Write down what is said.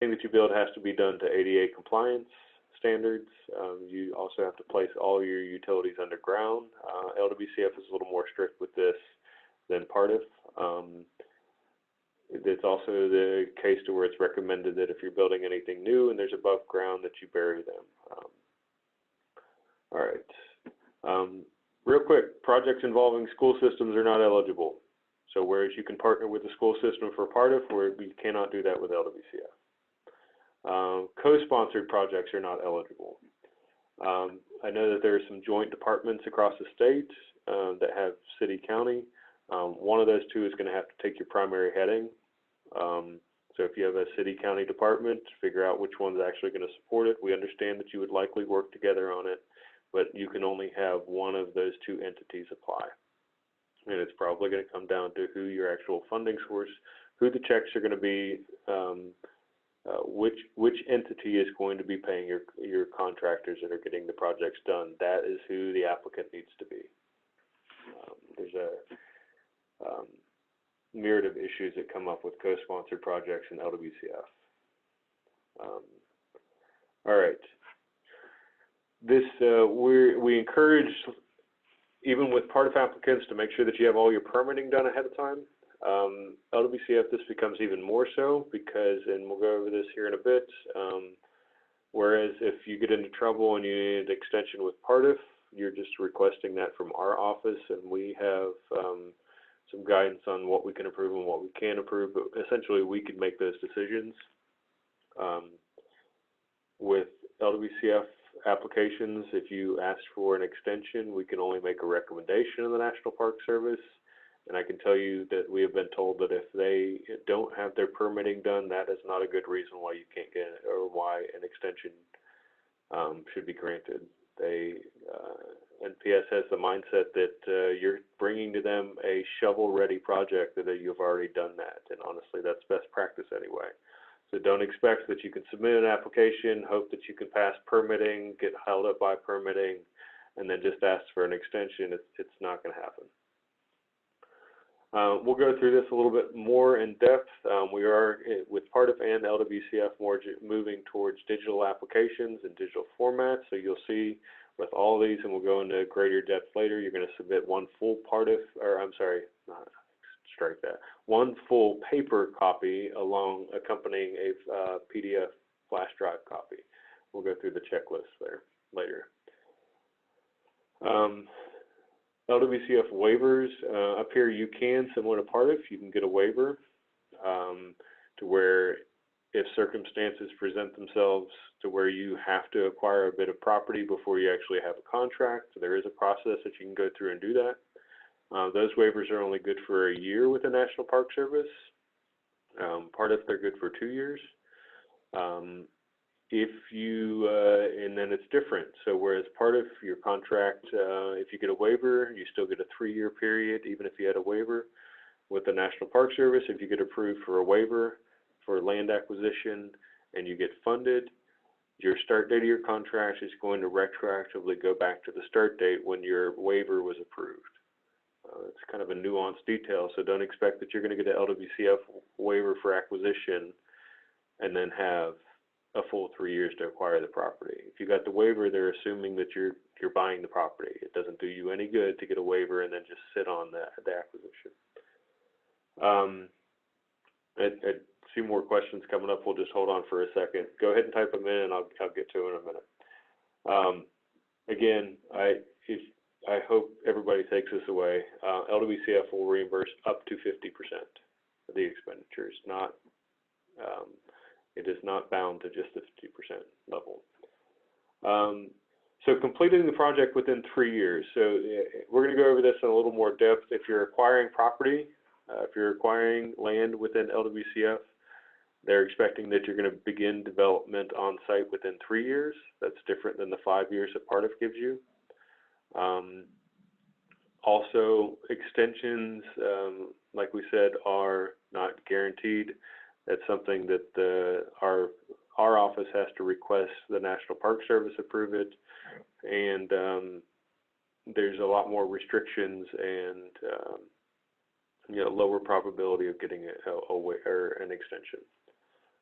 Anything that you build has to be done to ADA compliance standards. You also have to place all your utilities underground. LWCF is a little more strict with this than PARTIF. It's also the case to where it's recommended that if you're building anything new and there's above ground, that you bury them. All right. Real quick, projects involving school systems are not eligible. So whereas you can partner with the school system for PARTIF, we cannot do that with LWCF. Co-sponsored projects are not eligible. I know that there are some joint departments across the state that have city-county. One of those two is going to have to take your primary heading. So if you have a city-county department, figure out which one's actually going to support it. We understand that you would likely work together on it, but you can only have one of those two entities apply. And it's probably going to come down to who your actual funding source, who the checks are going to be, which entity is going to be paying your contractors that are getting the projects done. That is who the applicant needs to be. There's a myriad of issues that come up with co-sponsored projects in LWCF. All right. This we encourage, even with PARTIF applicants, to make sure that you have all your permitting done ahead of time. LWCF, this becomes even more so because, and we'll go over this here in a bit, whereas if you get into trouble and you need an extension with PARTIF, you're just requesting that from our office, and we have some guidance on what we can approve and what we can't approve, but essentially we can make those decisions. With LWCF applications, if you ask for an extension, we can only make a recommendation of the National Park Service. And I can tell you that we have been told that if they don't have their permitting done, that is not a good reason why you can't get it, or why an extension should be granted. NPS has the mindset that you're bringing to them a shovel-ready project, that you've already done that. And honestly, that's best practice anyway. So don't expect that you can submit an application, hope that you can pass permitting, get held up by permitting, and then just ask for an extension. It's not going to happen. We'll go through this a little bit more in depth. We are, with PARTIF and LWCF, more moving towards digital applications and digital formats. So you'll see with all these, and we'll go into greater depth later, you're going to submit one full PARTIF, or I'm sorry, strike that, one full paper copy along accompanying a PDF flash drive copy. We'll go through the checklist there later. LWCF waivers, up here you can, similar to PARTIF, you can get a waiver to where if circumstances present themselves to where you have to acquire a bit of property before you actually have a contract, there is a process that you can go through and do that. Those waivers are only good for a year with the National Park Service. PARTIF, they're good for 2 years. If you, and then it's different. So whereas PARTIF, your contract, if you get a waiver, you still get a 3-year period, even if you had a waiver. With the National Park Service, if you get approved for a waiver for land acquisition and you get funded, your start date of your contract is going to retroactively go back to the start date when your waiver was approved. It's kind of a nuanced detail, so don't expect that you're going to get an LWCF waiver for acquisition and then have a full 3 years to acquire the property. If you got the waiver, they're assuming that you're buying the property. It doesn't do you any good to get a waiver and then just sit on the acquisition. I see more questions coming up. We'll just hold on for a second. Go ahead and type them in, and I'll get to it in a minute. Again, I hope everybody takes this away. LWCF will reimburse up to 50% of the expenditures. It is not bound to just the 50% level. So completing the project within 3 years. So we're going to go over this in a little more depth. If you're acquiring property, if you're acquiring land within LWCF, they're expecting that you're going to begin development on site within 3 years. That's different than the 5 years that PARTIF gives you. Also, extensions, like we said, are not guaranteed. That's something that our office has to request the National Park Service approve it, and there's a lot more restrictions and lower probability of getting an extension.